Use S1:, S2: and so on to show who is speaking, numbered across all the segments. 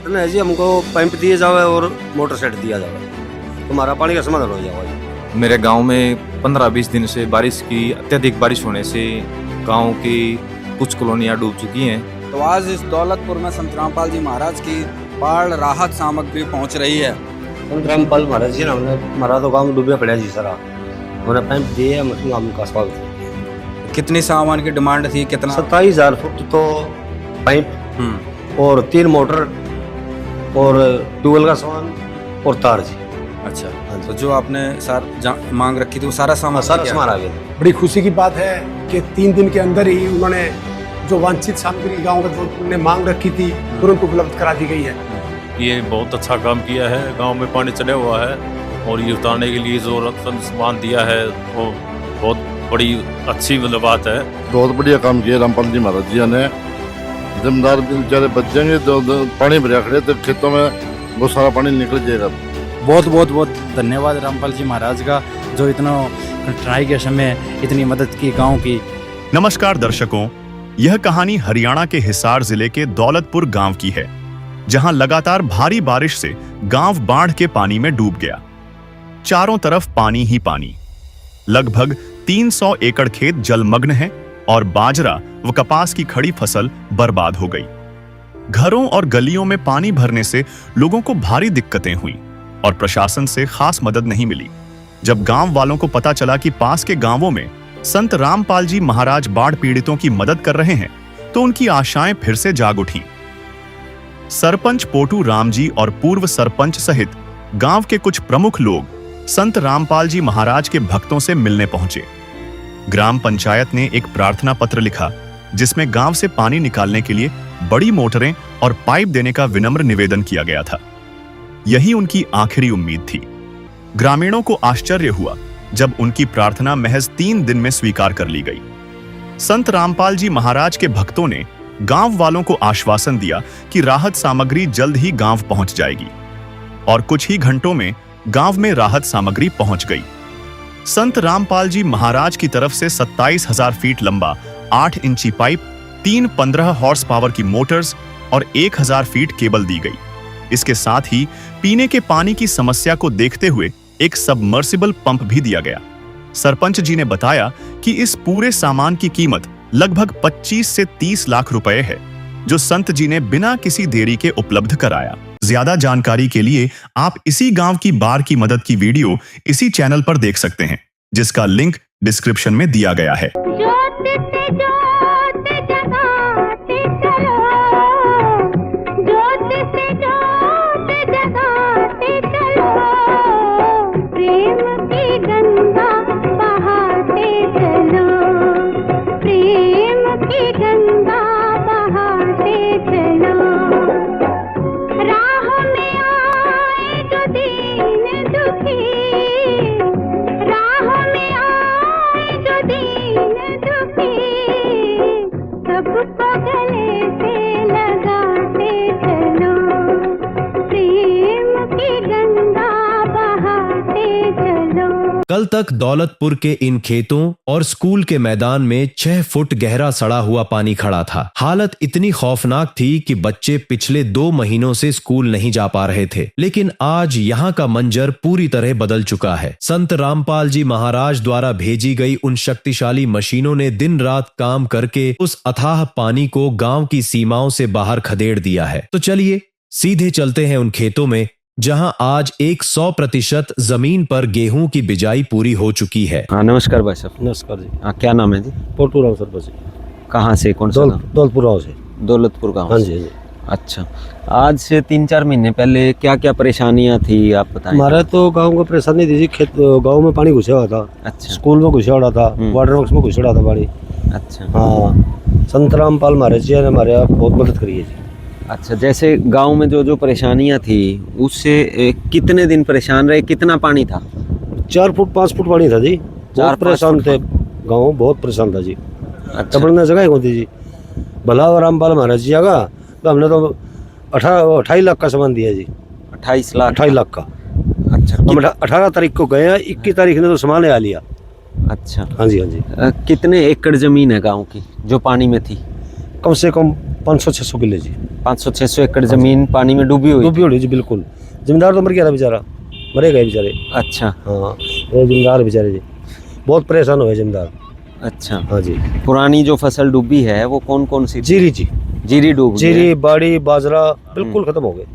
S1: प्रश्न है जी, हमको पंप दिए जावे और मोटर सेट दिया जावे, हमारा पानी का समाधान हो जाएगा।
S2: मेरे गांव में 15-20 दिन से बारिश की अत्यधिक बारिश होने से गांव की कुछ कॉलोनियां डूब चुकी हैं।
S3: तो आज इस दौलतपुर में संत रामपाल जी महाराज की बाढ़ राहत सामग्री पहुंच रही है।
S1: संत रामपाल महाराज जी ने हमारा तो गाँव डूबे पड़ा जी सारा, उन्होंने पंप दिए, हम का स्वागत।
S3: कितनी सामान की डिमांड थी, कितना?
S1: 27,000 फुट तो पाइप और 3 मोटर और ट्यूबवेल का सामान और तार जी।
S3: अच्छा, तो जो आपने मांग रखी थी वो सारा सामान
S1: आ गया।
S4: बड़ी खुशी की बात है कि 3 दिन के अंदर ही उन्होंने जो वांछित सामग्री गांव का जो उन्होंने मांग रखी थी तुरंत उपलब्ध करा दी गई है।
S5: ये बहुत अच्छा काम किया है, गांव में पानी चढ़ा हुआ है और ये उतारने के लिए जो रकम सामान दिया है वो बहुत बड़ी अच्छी बात है।
S6: बहुत बढ़िया काम किया रामपाल जी महाराज जी ने। जमींदार बेचारे बच जाएंगे, तो पानी भरा खड़े तो खेतों में बहुत सारा पानी निकल जाएगा।
S7: बहुत धन्यवाद रामपाल जी महाराज का, जो इतना कठिनाई के समय इतनी मदद की गांव की।
S8: नमस्कार दर्शकों, यह कहानी हरियाणा के हिसार जिले के दौलतपुर गांव की है, जहां लगातार भारी बारिश से गांव बाढ़ के पानी में डूब गया। चारों तरफ पानी ही पानी। लगभग 300 एकड़ खेत जलमग्न है और बाजरा व कपास की खड़ी फसल बर्बाद हो गई। घरों और गलियों में पानी भरने से लोगों को भारी दिक्कतें हुई और प्रशासन से खास मदद नहीं मिली। जब गांव वालों को पता चला कि पास के गांवों में संत रामपाल जी महाराज बाढ़ पीड़ितों की मदद कर रहे हैं, तो उनकी आशाएं फिर से जाग उठीं। सरपंच पोटू राम जी और पूर्व सरपंच सहित गांव के कुछ प्रमुख लोग संत रामपाल जी महाराज के भक्तों से मिलने पहुंचे। ग्राम पंचायत ने एक प्रार्थना पत्र लिखा, जिसमें गांव से पानी निकालने के लिए बड़ी मोटरें और पाइप देने का विनम्र निवेदन किया गया था। यही उनकी आखिरी उम्मीद थी। ग्रामीणों को आश्चर्य हुआ जब उनकी प्रार्थना महज 3 दिन में स्वीकार कर ली गई। संत रामपाल जी महाराज के भक्तों ने गांव वालों को आश्वासन दिया कि राहत सामग्री जल्द ही गांव पहुंच जाएगी, और कुछ ही घंटों में गांव में राहत सामग्री पहुंच गई। संत रामपाल जी महाराज की तरफ से 27,000 फीट लंबा 8 इंची पाइप, 3 15 हॉर्स पावर की मोटर्स और 1,000 फीट केबल दी गई। इसके साथ ही पीने के पानी की समस्या को देखते हुए एक सबमर्सिबल पंप भी दिया गया। सरपंच जी ने बताया कि इस पूरे सामान की कीमत लगभग 25 से 30 लाख रुपए है, जो संत जी ने बिना किसी देरी के उपलब्ध कराया। ज्यादा जानकारी के लिए आप इसी गांव की बाढ़ की मदद की वीडियो इसी चैनल पर देख सकते हैं, जिसका लिंक डिस्क्रिप्शन में दिया गया है।
S9: कल तक दौलतपुर के इन खेतों और स्कूल के मैदान में 6 फुट गहरा सड़ा हुआ पानी खड़ा था। हालत इतनी खौफनाक थी कि बच्चे पिछले 2 महीनों से स्कूल नहीं जा पा रहे थे। लेकिन आज यहाँ का मंजर पूरी तरह बदल चुका है। संत रामपाल जी महाराज द्वारा भेजी गई उन शक्तिशाली मशीनों ने दिन रात काम करके उस अथाह पानी को गांव की सीमाओं से बाहर खदेड़ दिया है। तो चलिए सीधे चलते हैं उन खेतों में, जहां आज 100% जमीन पर गेहूं की बिजाई पूरी हो चुकी है।
S10: हाँ, नमस्कार भाई साहब।
S1: नमस्कार जी।
S10: हाँ, क्या नाम है जी?
S1: पोटू राम सरपंच।
S10: कहाँ से, कौन सा गाँव?
S1: दौलतपुर गाँव से।
S10: दौलतपुर गाँव।
S1: हाँ जी।
S10: अच्छा, आज से 3-4 महीने पहले क्या क्या परेशानियाँ थी, आप बताएं।
S1: हमारे तो गाँव को परेशानी थी, खेत गाँव में पानी घुसा हुआ था।
S10: अच्छा।
S1: स्कूल में घुसा हुआ था, वाटर वर्क्स में घुसा हुआ था पानी।
S10: अच्छा।
S1: हाँ, संत रामपाल महाराज जी ने हमारे यहाँ बहुत मदद करी है जी।
S10: अच्छा, जैसे गांव में जो परेशानियां थी उससे कितने दिन परेशान रहे, कितना पानी था?
S1: 4 फुट 5 फुट पानी था जी। बहुत परेशान थे गाँव, बहुत परेशान था जी।
S10: अच्छा।
S1: तबड़ने जगह ही होती जी। भला रामपाल महाराज जी आगा तो हमने तो 28 लाख का सामान दिया जी।
S10: 28 लाख?
S1: 28 लाख का।
S10: अच्छा।
S1: हम 18 तारीख को गए हैं, 21 तारीख ने तो सामान आ लिया।
S10: अच्छा।
S1: हाँ जी, हाँ जी।
S10: कितने एकड़ जमीन है गाँव की जो पानी में थी?
S1: कम से कम 500-600 किले जी।
S10: 500-600 एकड़ जमीन पानी में डूबी हुई।
S1: डूबी हुई जी बिल्कुल। जमींदार तो मर गया था बेचारा, मरे गए बेचारे।
S10: अच्छा
S1: हाँ वो जमींदार बेचारे जी बहुत परेशान हुए जमींदार।
S10: अच्छा।
S1: हाँ जी।
S10: पुरानी जो फसल डूबी है वो कौन कौन सी थी?
S1: जीरी जी,
S10: जीरी डूब गई है।
S1: जीरी बाड़ी बाजरा बिल्कुल खत्म हो गए।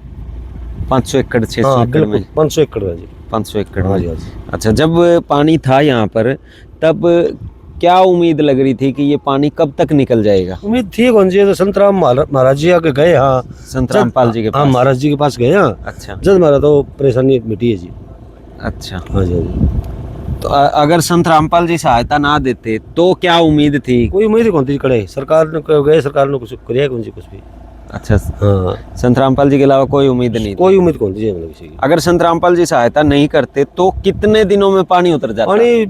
S10: 500 एकड़ 600
S1: हाँ
S10: एकड़ में।
S1: बिल्कुल 500 एकड़ में जी।
S10: 500 एकड़
S1: हाँ
S10: में।
S1: जी, हाँ जी।
S10: अच्छा, जब पानी था यहाँ पर तब क्या उम्मीद लग रही थी कि ये पानी कब तक निकल जाएगा?
S1: उम्मीद थी कौन सी, तो संतराम महाराज जी आके गए। हाँ
S10: संत रामपाल जी के
S1: हाँ
S10: पास।
S1: महाराज जी के पास गए। हाँ
S10: अच्छा
S1: जब हमारा तो परेशानी मिटी है जी।
S10: अच्छा।
S1: हाँ जी, हाँ जी।
S10: तो अगर संत रामपाल जी सहायता ना देते तो क्या उम्मीद थी?
S1: कोई उम्मीद ही कौन थी करे, सरकार ने गए, सरकार ने कुछ करिया कौन सी कुछ भी।
S10: अच्छा,
S1: हाँ
S10: संत रामपाल जी के अलावा कोई उम्मीद नहीं थी।
S1: कोई उम्मीद कौन थी मतलब किसी की।
S10: अगर संत रामपाल जी सहायता नहीं करते तो कितने दिनों में पानी उतर जाता?
S1: पानी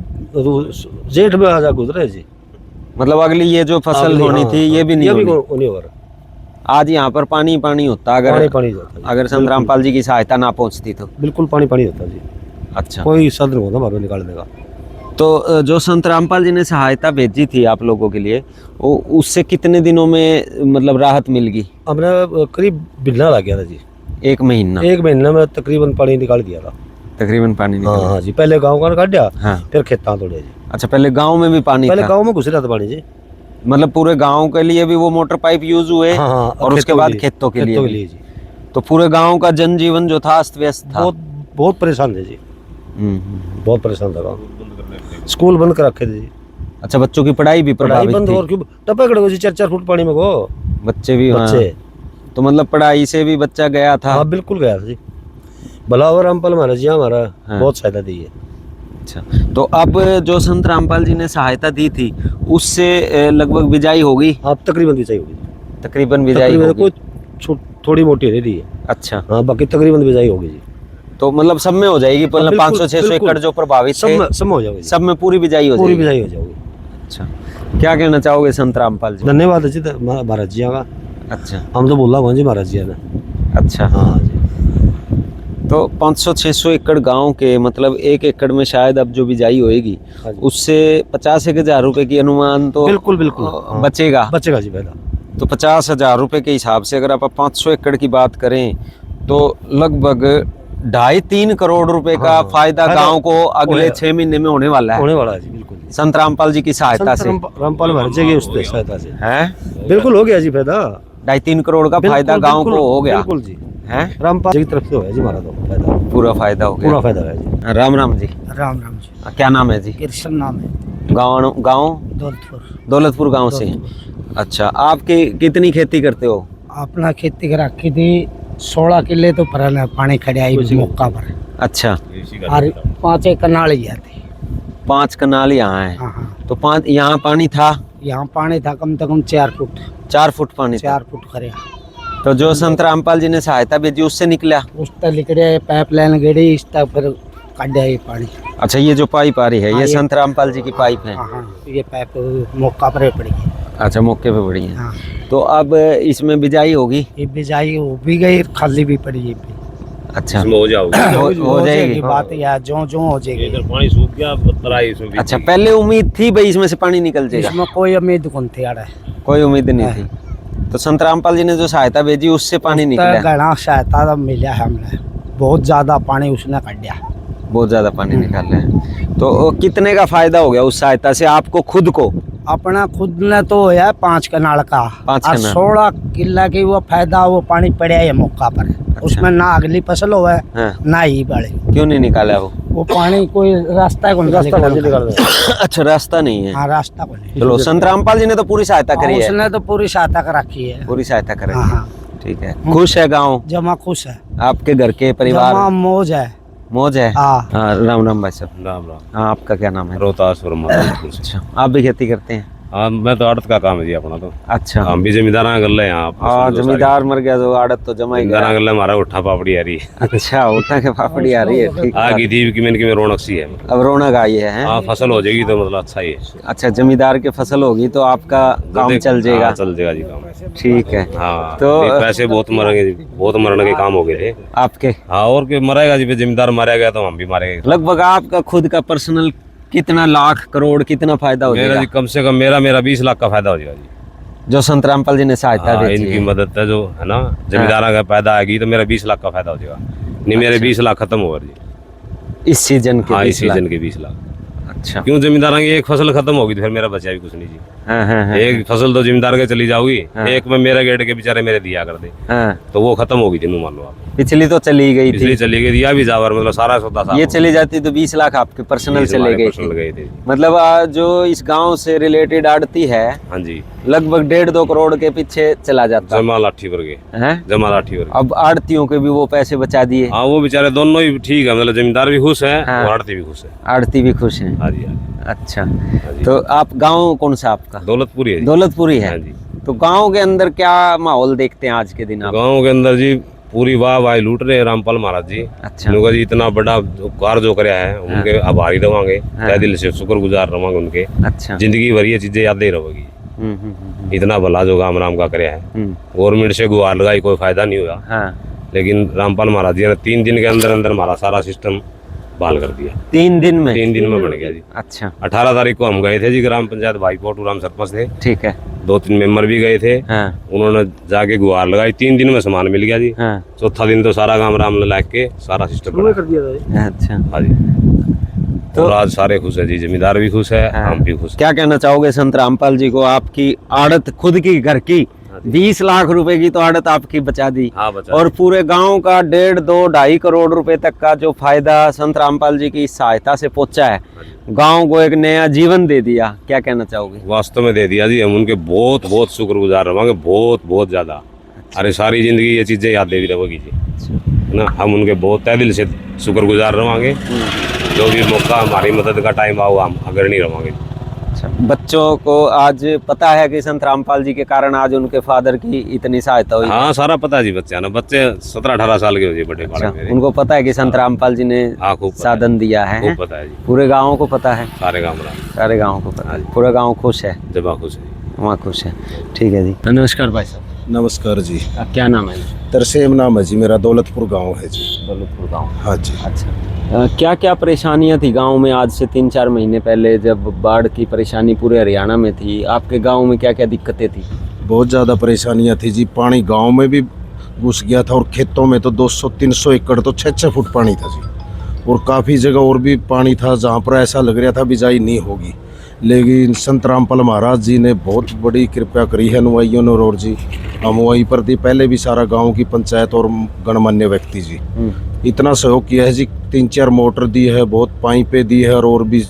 S1: जेठ में आ जा गुजरे जी।
S10: मतलब अगली ये जो फसल
S1: अगली,
S10: होनी
S1: हाँ,
S10: थी ये भी नहीं
S1: ये भी
S10: होनी।
S1: नहीं हो रहा।
S10: आज यहाँ पर पानी पानी होता
S1: पानी
S10: अगर
S1: पानी जाता जी।
S10: अगर संत रामपाल जी की सहायता ना पहुँचती तो।
S1: बिल्कुल पानी पानी होता जी।
S10: अच्छा,
S1: कोई साधन होता हमारे निकालने का।
S10: तो जो संत रामपाल जी ने सहायता भेजी थी आप लोगों के लिए वो उससे कितने दिनों में मतलब राहत मिल गई?
S1: हमने करीब महीना लग गया था जी।
S10: 1 महीना?
S1: 1 महीने में तकरीबन पानी निकाल दिया था।
S10: तकरीबन पानी निकल
S1: हाँ
S10: गया।
S1: हाँ जी, पहले गांव का काटा,
S10: हाँ।
S1: फिर खेता तोड़े जी।
S10: अच्छा, पहले गांव में भी पानी
S1: पहले
S10: था?
S1: गांव में घुस रहा था पानी जी।
S10: मतलब पूरे गांव के लिए भी वो मोटर पाइप यूज हुए?
S1: हाँ हाँ,
S10: और उसके बाद खेतों के लिए भी?
S1: जी।
S10: तो पूरे गांव का जनजीवन जो था अस्त व्यस्त था?
S1: बहुत बहुत परेशान थे जी। बहुत परेशान था गाँव। स्कूल बंद कर रखे थे जी।
S10: अच्छा, बच्चों की पढ़ाई भी
S1: पढ़ाई
S10: प्रभावित
S1: बंद
S10: थी?
S1: और क्यों टपक गए जी 4-4 फुट पानी में गो
S10: बच्चे भी
S1: बच्चे।
S10: हाँ। तो मतलब पढ़ाई से भी बच्चा गया था?
S1: हाँ बिल्कुल गया था जी। भलावर रामपाल महाराज जी हमारा
S10: हाँ।
S1: बहुत सहायता दी है।
S10: अच्छा, तो अब जो संत रामपाल जी ने सहायता दी थी उससे लगभग बिजाई होगी?
S1: आप तकरीबन बिजाई होगी।
S10: तकरीबन बिजाई
S1: तकरीबन
S10: होगी?
S1: कोई थोड़ी मोटी रह रही है।
S10: अच्छा,
S1: हाँ बाकी तकरीबन बिजाई होगी जी।
S10: तो मतलब सब में हो जाएगी? मतलब
S1: बिल्कुल,
S10: 500-600
S1: बिल्कुल।
S10: एकड़ जो प्रभावित थे
S1: सब हो जाएगी जी।
S10: सब में पूरी बिजाई हो
S1: पूरी
S10: जाएगी?
S1: बिजाई हो जाएगी।
S10: अच्छा, क्या कहना चाहोगे संत रामपाल जी?
S1: धन्यवाद जी महाराज जी का।
S10: अच्छा
S1: हम तो बोला कौन जी महाराज जी ने।
S10: अच्छा।
S1: हाँ जी।
S10: तो 500-600 एकड़ गांव के मतलब 1 एकड़ में शायद अब जो बिजाई होएगी
S1: हाँ जी।
S10: उससे 50,000 रुपए की अनुमान तो
S1: बिल्कुल बिल्कुल हाँ।
S10: बचेगा।
S1: बचेगा जी पहला।
S10: तो 50,000 रुपए के हिसाब से अगर आप 500 एकड़ की बात करें तो लगभग 2.5-3 करोड़ रुपए का
S1: हाँ,
S10: फायदा
S1: फायदा
S10: गांव को अगले
S1: होएगा।
S10: 6 महीने में होने वाला है
S1: होने वाला है जी बिल्कुल।
S10: संत रामपाल जी की सहायता से।
S1: रामपाल महाराज जी की उससे सहायता से
S10: है
S1: बिल्कुल हो गया जी फायदा।
S10: 2.5-3 करोड़ का फायदा
S1: बिल्कुल,
S10: गांव को
S1: बिल्कुल,
S10: हो गया
S1: बिल्कुल जी।
S10: है?
S1: रामपाल जी की तरफ से हो गया जी हमारा तो फायदा।
S10: पूरा फायदा हो
S1: पूरा
S10: गया।
S1: फायदा है जी।
S10: राम राम जी।
S11: राम राम जी।
S10: क्या नाम है जी?
S11: कृष्ण नाम है।
S10: गाँव गाँव
S11: दौलतपुर।
S10: दौलतपुर गांव से हैं। अच्छा, आपके कितनी खेती करते हो?
S11: अपना खेती कर रखी थी 16 किले तो पर पानी खड़िया मौका पर।
S10: अच्छा,
S11: और 5 एकड़ नाली थी।
S10: 5 कनाल यहाँ है?
S11: हाँ हाँ।
S10: तो 5 यहाँ पानी था?
S11: यहाँ पानी था कम से कम 4 फुट।
S10: 4 फुट पानी था?
S11: 4 फुट खड़िया।
S10: तो जो संत रामपाल जी ने सहायता भेजी उससे निकला?
S11: उस तक लिखड़े पाइप लाइन गड़ी इस तक फिर काटा ये पानी।
S10: अच्छा, ये जो पाइप आ रही है
S11: हाँ,
S10: ये
S11: ये-
S10: संत रामपाल जी की पाइप है?
S11: हाँ हाँ, ये पाइप मौका पर पड़ी है।
S10: अच्छा, मौके पे पड़ी है।
S11: हाँ।
S10: तो अब इसमें बिजाई होगी?
S11: ये बिजाई हो भी गई खाली भी पड़ी है।
S10: अच्छा,
S5: हो जाओगे।
S10: हो जाएगी।
S11: बात यार जो हो जाएगी।
S5: इधर पानी सूख गया तराई इसमें भी।
S10: अच्छा, पहले उम्मीद थी भाई इसमें से पानी निकल जाएगा?
S11: इसमें कोई उम्मीद कौन थी यार।
S10: कोई उम्मीद नहीं थी। तो संत रामपाल जी ने जो सहायता भेजी उससे पानी निकला?
S11: घना सहायता तो मिला है हमने, बहुत ज्यादा पानी उसने काटा।
S10: बहुत ज्यादा पानी निकाला है। तो कितने का फायदा हो गया उस सहायता से आपको खुद को?
S11: अपना खुद ने तो होया 5 कनाल का।
S10: 5
S11: और
S10: कनाल।
S11: 16 किला की वो फायदा वो पानी पड़ा है मौका पर। उसमें ना अगली फसल हो
S10: हाँ।
S11: ना ही बड़े।
S10: क्यों नहीं निकाला
S11: वो पानी कोई रास्ता को
S10: अच्छा, रास्ता नहीं है।
S11: हाँ, रास्ता को नहीं।
S10: चलो, संत रामपाल जी ने तो पूरी सहायता करी है?
S11: उसने तो पूरी सहायता कर रखी है।
S10: पूरी सहायता करी
S11: हाँ
S10: है।
S11: हाँ।
S10: ठीक है, खुश है गांव?
S11: जमा खुश है।
S10: आपके घर के परिवार?
S11: जमा मौज है।
S10: मौज है?
S11: हाँ।
S10: हाँ, राम राम भाई साहब।
S5: राम राम।
S10: हाँ, आपका क्या नाम है?
S5: रोहतास और महाराजपुर से।
S10: अच्छा, आप भी खेती करते हैं?
S5: हाँ, मैं तो आड़त का काम है जी अपना तो।
S10: अच्छा।
S5: हम भी जमींदार कर ले यहाँ।
S10: हाँ, जमींदार मर गया तो आड़त तो जमा ही
S5: जमींदार
S10: गया।
S5: कर ले, हमारा उठा पापड़ी आ रही है।
S10: अच्छा, उठा के पापड़ी आ रही है। ठीक
S5: आ
S10: है।
S5: गई थी कि मैंने रौनक सी है।
S10: अब रौनक आई है?
S5: हाँ, फसल हो जाएगी तो मतलब अच्छा ही है।
S10: अच्छा, जमींदार की फसल होगी तो आपका काम चल जाएगा?
S5: हाँ, चल जाएगा जी काम।
S10: ठीक है।
S5: हाँ,
S10: तो
S5: तो पैसे बहुत मरेंगे जी, बहुत मरने के काम हो गए थे
S10: आपके?
S5: हाँ, और के मरेगा जी, जमींदार मारा गया तो हम भी मारे गए।
S10: लगभग आपका खुद का पर्सनल कितना लाख करोड़ कितना फायदा हो
S5: मेरा
S10: जाएगा?
S5: जी कम से कम मेरा 20 लाख का फायदा हो जाएगा जी।
S10: जो संत रामपाल जी ने सहायता
S12: हाँ,
S10: दी
S12: इनकी
S10: है।
S12: मदद है जो है ना, जमींदारा का फायदा आएगी तो मेरा 20 लाख का फायदा हो जाएगा। नहीं मेरे 20 लाख खत्म हो गए जी।
S10: इस सीजन के
S12: हाँ,
S10: 20
S12: इस सीजन
S10: लाख।
S12: के 20 लाख।
S10: अच्छा।
S12: क्यों, जमींदारा की एक फसल खत्म होगी तो फिर मेरा बचा भी कुछ नहीं जी।
S10: हाँ,
S12: एक फसल तो जमींदार के चली जाओगी,
S10: हाँ।
S12: एक में मेरे गेट के बेचारे मेरे दिया कर दे,
S10: हाँ।
S12: तो वो खत्म होगी थी, मान लो आप।
S10: पिछली तो चली गई थी,
S12: इसलिए चली गई, दिया भी जावर, मतलब सारा सौदा साफ
S10: ये
S12: हो
S10: चली जाती तो 20 लाख आपके पर्सनल
S12: गया।
S10: चले गए
S12: पर्सनल गए थे।
S10: मतलब जो इस गांव से रिलेटेड आड़ती है
S12: हाँ जी,
S10: लगभग 1.5-2 करोड़ के पीछे चला जाता
S12: जमा लाठी पर गए,
S10: है।
S12: जमा लाठी पर।
S10: अब आड़तियों के भी वो पैसे बचा दिए।
S12: हाँ, वो बेचारे दोनों ही ठीक है, मतलब जमींदार भी खुश है
S10: हाँ।
S12: और आड़ती भी खुश है।
S10: आड़ती भी खुश है।
S12: हाँ जी, हाँ जी।
S10: अच्छा,
S12: हाँ जी।
S10: तो आप गांव कौन सा आपका?
S12: दौलतपुर ही है जी।
S10: दौलतपुरी है।
S12: हाँ जी।
S10: तो गांव के अंदर क्या माहौल देखते हैं आज के दिन आप?
S12: गाँव के अंदर जी पूरी वाह लूट रहे हैं रामपाल महाराज जी।
S10: अच्छा।
S12: उनका जी इतना बड़ा कार्य जो कराया है, उनके आभारी रवांगे, तहे दिल से शुक्रगुजार रवांगे उनके।
S10: अच्छा।
S12: जिंदगी भर ये चीजें याद ही रहेगी। इतना भला जो काम राम का कराया है, गवर्नमेंट से गुहार लगाई कोई फायदा नहीं हुआ।
S10: हाँ।
S12: लेकिन रामपाल महाराज जी ने 3 दिन के अंदर अंदर हमारा सारा सिस्टम बहाल कर दिया।
S10: 3 दिन में?
S12: 3 दिन में बन गया जी।
S10: अच्छा।
S12: 18 तारीख को हम गए थे जी ग्राम पंचायत, भाई पोटूराम सरपंच थे,
S10: ठीक है।
S12: 2-3 मेंबर भी गए थे।
S10: हाँ।
S12: उन्होंने जाके गुहार लगाई, 3 दिन में सामान मिल गया जी।
S10: हाँ।
S12: चौथा दिन तो सारा काम राम ने लाके के सारा सिस्टम कर दिया।
S10: अच्छा।
S12: हाँ जी। तो आज सारे खुश है जी, जमींदार भी खुश है,
S10: हाँ।
S12: हम भी खुश।
S10: क्या कहना चाहोगे संत रामपाल जी को? आपकी आड़त खुद की घर की 20 लाख रुपए की तो आड़त आपकी बचा दी।
S12: हाँ, बचा।
S10: और पूरे गांव का 1.5-2-2.5 करोड़ रुपए तक का जो फायदा संत रामपाल जी की सहायता से पहुंचा है, गांव को एक नया जीवन दे दिया। क्या कहना चाहोगे?
S12: वास्तव में दे दिया जी, हम उनके बहुत बहुत शुक्रगुजार रहोगे, बहुत बहुत ज्यादा। अरे सारी जिंदगी ये चीजें याद देवी रहेगी जी, है ना। हम उनके बहुत तहे दिल से शुक्रगुजार रहोगे। जो भी मौका हमारी मदद का टाइम आओगा, हम अग्रणी रहोगे।
S10: बच्चों को आज पता है कि संत रामपाल जी के कारण आज उनके फादर की इतनी सहायता हुई?
S12: हाँ, सारा पता है जी। बच्चे ना, बच्चे 17-18 साल के हो जी, बड़े
S10: अच्छा,
S12: मेरे।
S10: उनको पता है कि संत रामपाल जी ने साधन दिया है?
S12: खूब पता है जी,
S10: पूरे गाँव को पता है?
S12: सारे गाँव
S10: सारे गाँव को पता है। पूरा गाँव खुश है?
S12: जब खुश है,
S10: वहाँ खुश है। ठीक है जी, नमस्कार भाई साहब।
S4: नमस्कार जी।
S10: क्या नाम है?
S4: तरसेम नाम है जी मेरा, दौलतपुर गांव है जी।
S10: दौलतपुर गाँव।
S4: हाँ जी।
S10: अच्छा, क्या क्या परेशानियां थी गांव में आज से 3-4 महीने पहले जब बाढ़ की परेशानी पूरे हरियाणा में थी? आपके गांव में क्या क्या दिक्कतें थी?
S4: बहुत ज़्यादा परेशानियां थी जी। पानी गांव में भी घुस गया था और खेतों में तो 200-300 एकड़ तो 6-6 फुट पानी था जी। और काफ़ी जगह और भी पानी था जहाँ पर ऐसा लग रहा था बिजाई नहीं होगी। लेकिन संत रामपाल महाराज जी ने बहुत बड़ी कृपा करी है अनुयायियों ने। और जी हम वहीं पर थी पहले भी, सारा गांव की पंचायत और गणमान्य व्यक्ति जी इतना सहयोग किया है जी। 3-4 मोटर दी है, बहुत पाइपें दी है। और भी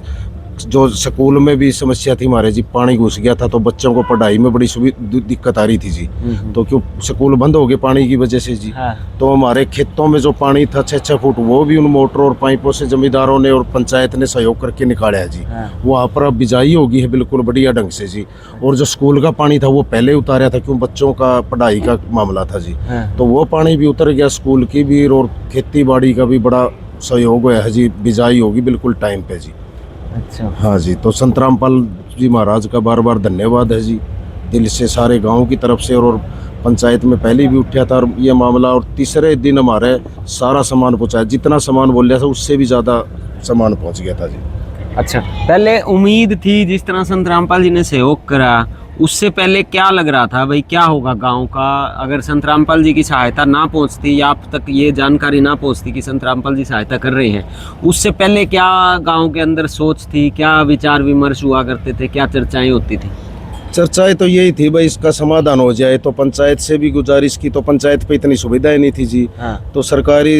S4: जो स्कूल में भी समस्या थी हमारे जी, पानी घुस गया था तो बच्चों को पढ़ाई में बड़ी दिक्कत आ रही थी जी। तो क्यों स्कूल बंद हो गए पानी की वजह से जी।
S10: हाँ।
S4: तो हमारे खेतों में जो पानी था 6-6 फुट, वो भी उन मोटर और पाइपों से जमींदारों ने और पंचायत ने सहयोग करके निकाला है जी।
S10: हाँ।
S4: वहाँ पर अब बिजाई होगी है बिल्कुल बढ़िया ढंग से जी। और जो स्कूल का पानी था वो पहले उतारा था, क्यों बच्चों का पढ़ाई का मामला था जी।
S10: हाँ।
S4: तो वो पानी भी उतर गया, स्कूल की भी और खेती बाड़ी का भी बड़ा सहयोग है जी। बिजाई होगी बिल्कुल टाइम पे जी।
S10: अच्छा।
S4: हाँ जी, तो संत रामपाल जी महाराज का बार बार धन्यवाद है जी, दिल से सारे गांव की तरफ से। और पंचायत में पहले भी उठा था और ये मामला, और तीसरे दिन हमारे सारा सामान पहुंचाया। जितना सामान बोल रहा था उससे भी ज़्यादा सामान पहुंच गया था जी।
S10: अच्छा, पहले उम्मीद थी जिस तरह संत रामपाल जी ने सहयोग करा, उससे पहले क्या लग रहा था भाई क्या होगा गांव का? अगर संत रामपाल जी की सहायता ना पहुंचती या आप तक ये जानकारी ना पहुंचती कि संत रामपाल जी सहायता कर रहे हैं, उससे पहले क्या गांव के अंदर सोच थी? क्या विचार विमर्श हुआ करते थे? क्या चर्चाएं होती थी?
S4: चर्चाएं तो यही थी भाई इसका समाधान हो जाए। तो पंचायत से भी गुजारिश की, तो पंचायत पे इतनी सुविधाएं नहीं थी जी।
S10: हाँ।
S4: तो सरकारी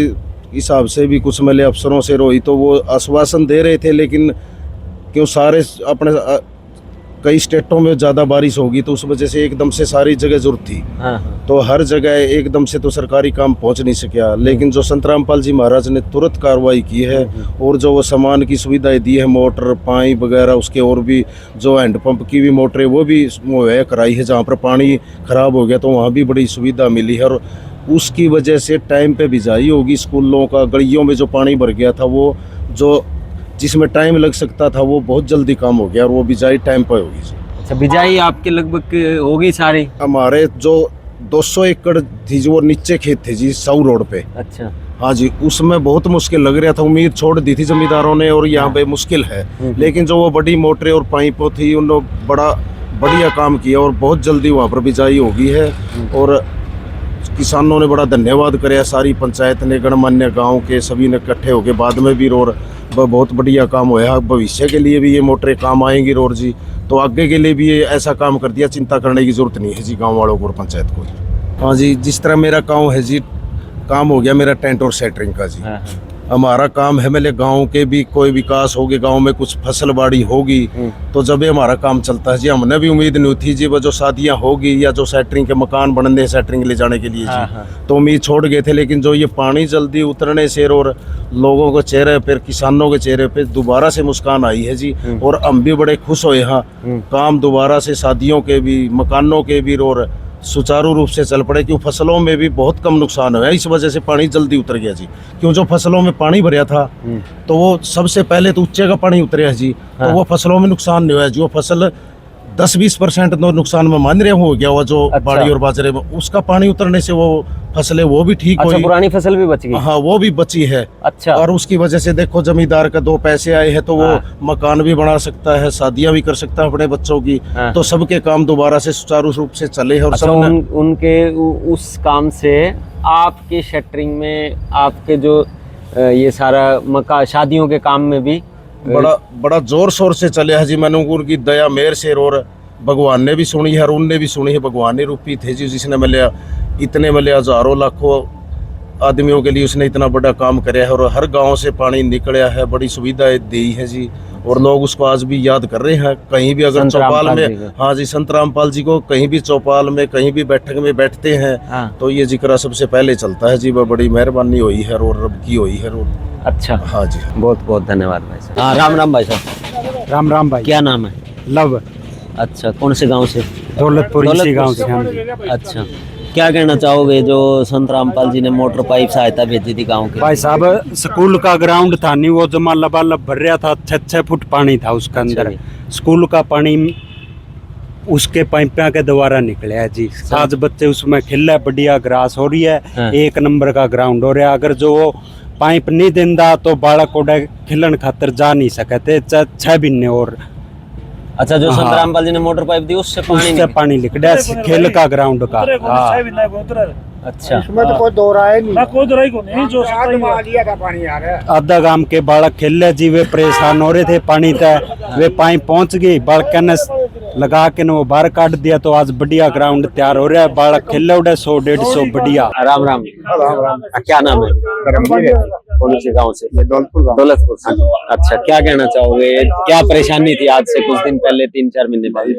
S4: हिसाब से भी कुछ मिले अफसरों से रोई, तो वो आश्वासन दे रहे थे। लेकिन क्यों सारे अपने कई स्टेटों में ज़्यादा बारिश होगी तो उस वजह से एकदम से सारी जगह जरूरत थी।
S10: हाँ।
S4: तो हर जगह एकदम से तो सरकारी काम पहुंच नहीं सका। लेकिन जो संत रामपाल जी महाराज ने तुरंत कार्रवाई की है और जो वो सामान की सुविधाएं दी है, मोटर पाइप वगैरह, उसके और भी जो हैंडपंप की भी मोटरें वो भी मुहैया कराई है। जहाँ पर पानी खराब हो गया तो वहाँ भी बड़ी सुविधा मिली है। और उसकी वजह से टाइम पे बिजाई होगी। स्कूलों का गलियों में जो पानी भर गया था, वो जो जिसमें टाइम लग सकता था वो बहुत जल्दी काम हो गया और वो बिजाई टाइम पर होगी जी।
S10: अच्छा, बिजाई आपके लगभग होगी सारी?
S4: हमारे जो 200 एकड़ थी जो वो नीचे खेत थे जी, साउ रोड पे।
S10: अच्छा।
S4: हाँ जी, उसमें बहुत मुश्किल लग रहा था। उम्मीद छोड़ दी थी जमींदारों ने और यहाँ पे मुश्किल है। लेकिन जो वो बड़ी मोटरें और पाइपों थी, उन्होंने बड़ा बढ़िया काम किया और बहुत जल्दी वहाँ पर बिजाई होगी है। और किसानों ने बड़ा धन्यवाद कराया, सारी पंचायत ने, गणमान्य गांव के सभी ने इकट्ठे होके बाद में भी। और बहुत बढ़िया काम होया, भविष्य के लिए भी ये मोटरें काम आएंगी रोड जी, तो आगे के लिए भी ये ऐसा काम कर दिया, चिंता करने की जरूरत नहीं है जी गाँव वालों को और पंचायत को। हाँ जी, जिस तरह मेरा काम है जी, काम हो गया मेरा टेंट और सेटरिंग का जी। हमारा काम है, मेरे गांव के भी कोई विकास होगी, गांव में कुछ फसल बाड़ी होगी तो जब ये हमारा काम चलता है जी। हमने भी उम्मीद नहीं थी जी, वो जो शादियां होगी या जो सेटरिंग के मकान बनने, सेटरिंग ले जाने के लिए जी, तो उम्मीद छोड़ गए थे। लेकिन जो ये पानी जल्दी उतरने से और लोगों के चेहरे पर, किसानों के चेहरे पे दोबारा से मुस्कान आई है जी। और हम भी बड़े खुश हुए हैं, काम दोबारा से शादियों के भी, मकानों के भी और सुचारू रूप से चल पड़े। क्यों फसलों में भी बहुत कम नुकसान हुआ, इस वजह से पानी जल्दी उतर गया जी। क्यों जो फसलों में पानी भरा था तो वो सबसे पहले तो ऊंचे का पानी उतरा जी, तो वो फसलों में नुकसान नहीं हुआ। जो फसल 10-20% तो नुकसान में मान रहे हो गया हुआ, जो बाड़ी और बाजरे में, उसका पानी उतरने से वो फसलें वो भी ठीक हुई।
S10: पुरानी फसल भी बच गई।
S4: हाँ, वो भी बची है।
S10: अच्छा।
S4: और उसकी वजह से देखो जमींदार का 2 पैसे आए हैं तो वो मकान भी बना सकता है, शादियां भी कर सकता है अपने बच्चों की। तो सबके काम दोबारा से सुचारू रूप से चले हैं। और
S10: अच्छा, उनके उस काम से आपके शटरिंग में, आपके जो ये सारा शादियों के काम में भी
S4: बड़ा जोर शोर से चले है जी। मैंने उनकी दया मेहर से, और भगवान ने भी सुनी है और उनने भी सुनी है। भगवान ने रूपी थे जी, जिसने मिले इतने हजारों लाखों आदमियों के लिए उसने इतना बड़ा काम कराया है। और हर गांव से पानी निकला है, बड़ी सुविधाएं दी है जी। और लोग उसको आज भी याद कर रहे हैं। कहीं भी अगर चौपाल में, हाँ जी, संत रामपाल जी को कहीं भी चौपाल में, कहीं भी बैठक में बैठते हैं तो ये जिक्र सबसे पहले चलता है जी। वह बड़ी मेहरबानी हुई है और रब की हुई है।
S10: अच्छा,
S4: हाँ जी,
S10: बहुत बहुत धन्यवाद भाई साहब। हाँ, राम राम भाई साहब।
S7: राम राम भाई।
S10: क्या नाम है?
S7: लव।
S10: अच्छा, कौन से गांव से?
S7: दौलतपुर इसी गांव से हम।
S10: अच्छा, क्या कहना चाहोगे जो संत रामपाल जी ने मोटर पाइप सहायता भेजी थी गांव के?
S7: भाई साहब, स्कूल का ग्राउंड था नहीं, वो जमा लबालब भर रहा था, 6-6 फुट पानी था उसके अंदर। स्कूल का पानी उसके पाइपों के द्वारा निकले है जी। आज बच्चे उसमें खेल रहे, बढ़िया ग्रास हो रही है, 1 नंबर का ग्राउंड हो रहा है। अगर जो वो पाइप नहीं देंदा तो बालक उड़े खिलन खातर जा नहीं सकते 6 महीने और।
S10: अच्छा, जो संत रामपाल जी ने मोटर पाइप दी उससे
S7: पानी निकला खेल का ग्राउंड का।
S10: अच्छा,
S11: इसमें तो कोई दो राय नहीं, जो
S7: आधा गांव के बालक खेल जी, वे परेशान हो रहे थे पानी तक। वे पाइप पहुंच गई, बालक ने लगा के वो बाहर काट दिया, तो आज बढ़िया ग्राउंड तैयार हो रहा है। बालक खेल उड़े 100-150 बढ़िया।
S10: राम राम। क्या नाम है? कौन से गांव से? दौलतपुर से। अच्छा, क्या कहना चाहोगे, क्या परेशानी थी आज से कुछ दिन पहले, 3-4 महीने पहले?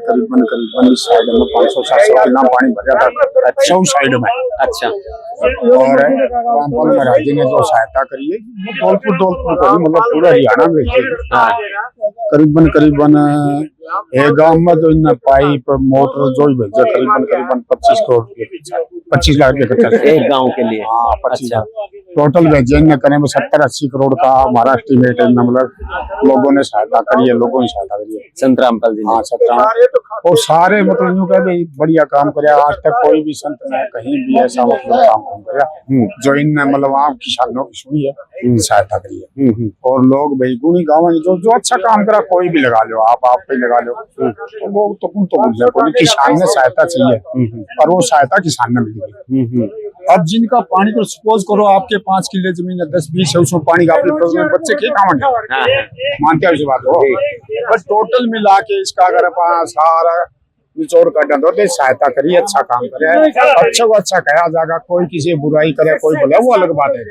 S13: करीबन 500-700 किलो पानी भरा था। अच्छा, साइड में।
S10: अच्छा,
S13: और रामपाल महाराज जी ने जो सहायता करी है, दौलतपुर को मतलब पूरा हरियाणा में करीबन एक गांव में जो इन पाइप मोटर जो ही भेजा, करीबन 25 लाख के खर्चा
S10: एक गांव के लिए।
S13: हाँ, 25 लाख टोटल भेजे इनने, करीब 70-80 करोड़ का हमारा एस्टिमेट है। मतलब लोगों ने सहायता करी है, लोगों ने सहायता करी है
S10: संत रामपाल जी।
S13: हाँ, और सारे मतलब यूँ कह बढ़िया काम करे। आज तक कोई भी संत ने कहीं भी ऐसा मतलब काम कराया जो इनने मतलब आप किसानों की सुनी है, सहायता करी है। और लोग भाई गुणी गाँव में जो अच्छा काम करा, कोई भी लगा लो, आप पे लगा लो, तो वो तो कोई किसान ने सहायता चाहिए और वो सहायता किसान ने मिली। अब जिनका पानी को सपोज करो आपके 5 किले जमीन है, 10-20 है, उसमें पानी का अपने बच्चे के काम मानते हैं, बात हो। बस टोटल मिला के इसका अगर सारा निचोड़ काटा दो तो सहायता करिए, अच्छा काम करे, अच्छा को अच्छा कहा जाएगा। कोई किसी बुराई करे, कोई बोले, वो अलग बात है।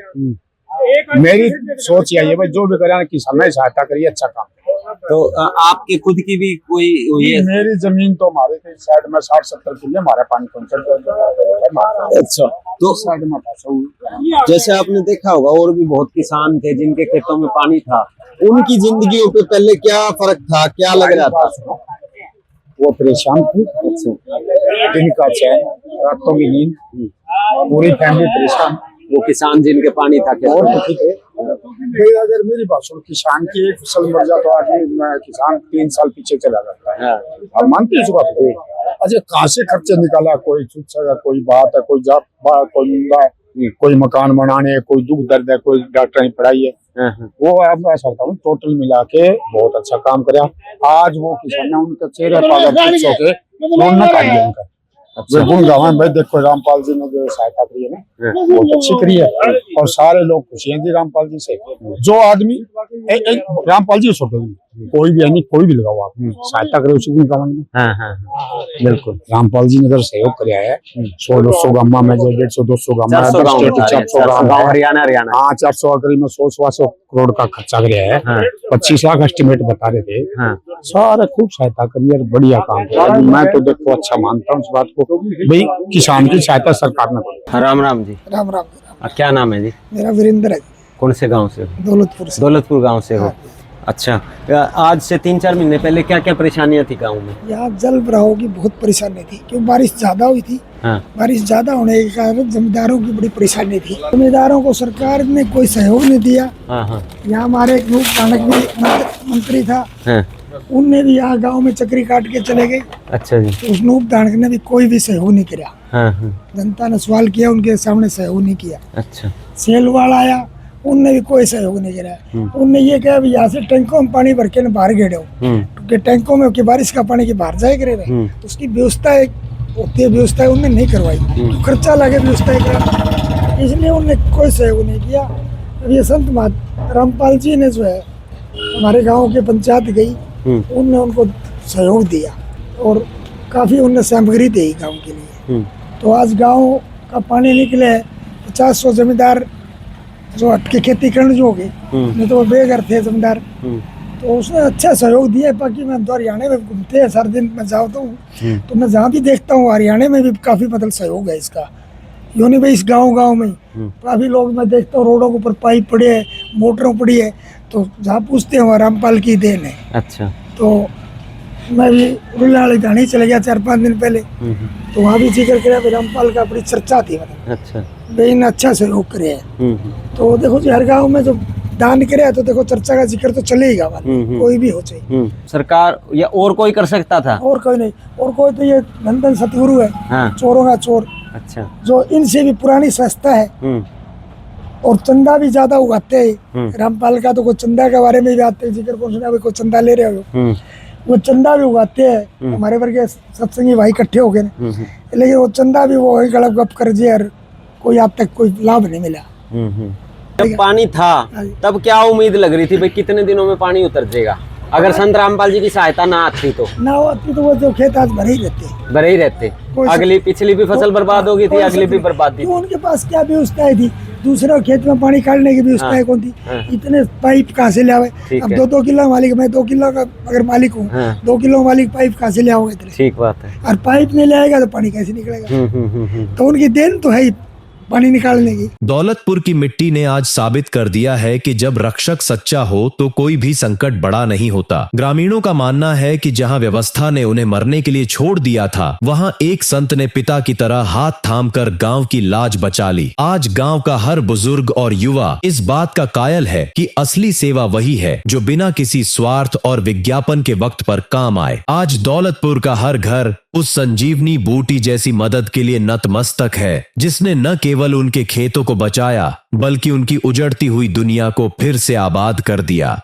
S13: मेरी सोच यही है भाई, जो भी करे किसान ने सहायता करिए, अच्छा काम।
S10: तो आपके खुद की भी कोई हुई है?
S13: मेरी जमीन तो हमारे साइड में 60-70 किले हमारा पानी पहुंचा।
S10: अच्छा, तो
S13: साइड में
S10: जैसे आपने देखा होगा और भी बहुत किसान थे जिनके खेतों में पानी था, उनकी जिंदगियों पे पहले क्या फर्क था, क्या लग रहा था?
S13: वो परेशान थी, दिन का चैन, रातों की नींद, पूरी फैमिली परेशान।
S10: वो किसान जिनके पानी था
S13: और अगर मेरी बात सुनो, किसान की एक फसल मर जाए तो आदमी किसान 3 साल पीछे चला जाता है। अब मानते हैं इस बात को? अच्छा, कहाँ से खर्चे निकाला, कोई छुच्छा, कोई बात है, कोई जाप, कोई मुंगा, कोई मकान बनाने, कोई दुख दर्द है, कोई डॉक्टर की पढ़ाई है, वो अब ऐसा होता हूँ टोटल मिला के बहुत अच्छा काम कराया। आज वो किसान ने उनके चेहरे पर खुश होके रौनक आई है उनका। वे गुण गावन भाई देखो रामपाल जी ने जो सहायता करी है ना बहुत अच्छी करी है और सारे लोग खुशी हैं जी रामपाल जी से। जो आदमी एक रामपाल जी छोटे कोई भी यानी कोई भी लगाओ आप सहायता करे उसी गुण गावन में। बिल्कुल रामपाल जी ने अगर सहयोग कराया है 100-200 गाँव में 150-200 गाँव में
S10: हरियाणा
S13: हाँ 400 करीब में 100-125 करोड़ का खर्चा कराया है। 25 लाख एस्टिमेट बता रहे थे। सारे खूब सहायता करी है बढ़िया काम किया। मैं तो देखो अच्छा मानता हूँ इस बात को भाई किसान की सहायता सरकार ने करी।
S10: राम राम जी।
S11: राम राम।
S10: क्या नाम है जी?
S11: मेरा वीरेंद्र है।
S10: कौन से गांव से?
S11: दौलतपुर से।
S10: दौलतपुर गांव से हो? अच्छा, आज से 3-4 महीने पहले क्या क्या परेशानियां थी गांव में?
S11: यहाँ जल भराव की बहुत परेशानी थी क्योंकि बारिश ज्यादा हुई थी। बारिश ज्यादा होने के कारण जमींदारों की बड़ी परेशानी थी। जमींदारों को सरकार ने कोई सहयोग नहीं दिया। यहाँ हमारे एक नूप कानक भी मंत्री था, उनने भी यहाँ गांव में चक्री काट के चले गए।
S10: अच्छा जी।
S11: तो उस नूप दानक ने भी कोई भी सहयोग नहीं किया। जनता ने सवाल किया, उनके सामने सहयोग नहीं किया।
S10: अच्छा।
S11: सेलवाड़ आया, उनने भी कोई सहयोग नहीं किया। उनने ये कहा यहाँ से टैंकों में पानी भर के बाहर गेड़े क्योंकि टैंकों में बारिश का पानी की बाहर जाए करे तो उसकी व्यवस्था होती है, व्यवस्था उनने नहीं करवाई तो खर्चा लगे व्यवस्था करा, इसलिए उनने कोई सहयोग नहीं किया। अब ये संत रामपाल जी ने जो है हमारे गाँव के पंचायत गई, उनने उनको सहयोग दिया और काफी उनने सामग्री दी गाँव के लिए। तो आज गाँव का पानी निकले 50-100 जमींदार जो हटके खेती करने जो हो गए, नहीं तो वो बेघर थे जमींदार। तो उसने अच्छा सहयोग दिया। बाकी मैं तो हरियाणा में घूमते हैं सारे दिन, मैं जाता हूँ तो मैं जहाँ भी देखता हूँ हरियाणा में भी काफी मतलब सहयोग है इसका। यूँ नहीं भाई इस गाँव में काफी लोग मैं देखता हूँ रोडों के ऊपर पाइप पड़े है, मोटरों पड़ी है, तो जहाँ पूछते हैं वहाँ रामपाल की देन है।
S10: अच्छा।
S11: तो मैं भी रुलाली गाड़ी चले गया 4-5 दिन पहले, तो वहाँ भी जिक्र किया रामपाल का बड़ी चर्चा थी। मतलब
S10: अच्छा
S11: भाई ने अच्छा सहयोग करे है। तो देखो जी हर गाँव में जो दान करे तो देखो चर्चा का जिक्र तो चलेगा, कोई भी हो चाहिए।
S10: सरकार या और कोई कर सकता था?
S11: और कोई नहीं, और कोई तो ये धन सतगुरु है। चोरों का चोर। अच्छा। जो इनसे भी पुरानी संस्था है और चंदा भी ज्यादा उगाते हैं। रामपाल का तो कोई चंदा के बारे में भी आते हैं जिक्र, कौन सुना कोई चंदा ले रहे हो, वो चंदा भी उगाते हैं। हमारे वर्ग के सत्संगी भाई इकट्ठे हो गए, लेकिन वो चंदा भी वो गलत गप कर दिए और कोई आज तक कोई लाभ नहीं मिला।
S10: जब पानी था तब क्या उम्मीद लग रही थी भाई कितने दिनों में पानी उतर जाएगा? अगर संत रामपाल जी की सहायता ना आती तो
S11: वो जो खेत आज भरे ही रहते।
S10: अगली पिछली भी फसल बर्बाद होगी थी, अगली भी बर्बाद थी।
S11: उनके पास क्या व्यवस्था थी? दूसरे खेत में पानी काटने की व्यवस्था कौन थी? इतने पाइप कहाँ से ले आवे? अब 2-2 किलो मालिक, मैं 2 किलो का अगर मालिक हूँ, 2 किलो मालिक पाइप कहाँ से ले आओगे?
S10: ठीक बात है।
S11: और पाइप नहीं ले आएगा तो पानी कैसे निकलेगा? तो उनकी देन तो है पानी निकालने की।
S9: दौलतपुर की मिट्टी ने आज साबित कर दिया है कि जब रक्षक सच्चा हो तो कोई भी संकट बड़ा नहीं होता। ग्रामीणों का मानना है कि जहां व्यवस्था ने उन्हें मरने के लिए छोड़ दिया था, वहां एक संत ने पिता की तरह हाथ थामकर गांव की लाज बचा ली। आज गांव का हर बुजुर्ग और युवा इस बात का कायल है कि असली सेवा वही है जो बिना किसी स्वार्थ और विज्ञापन के वक्त पर काम आए। आज दौलतपुर का हर घर उस संजीवनी बूटी जैसी मदद के लिए नतमस्तक है, जिसने न केवल उनके खेतों को बचाया बल्कि उनकी उजड़ती हुई दुनिया को फिर से आबाद कर दिया।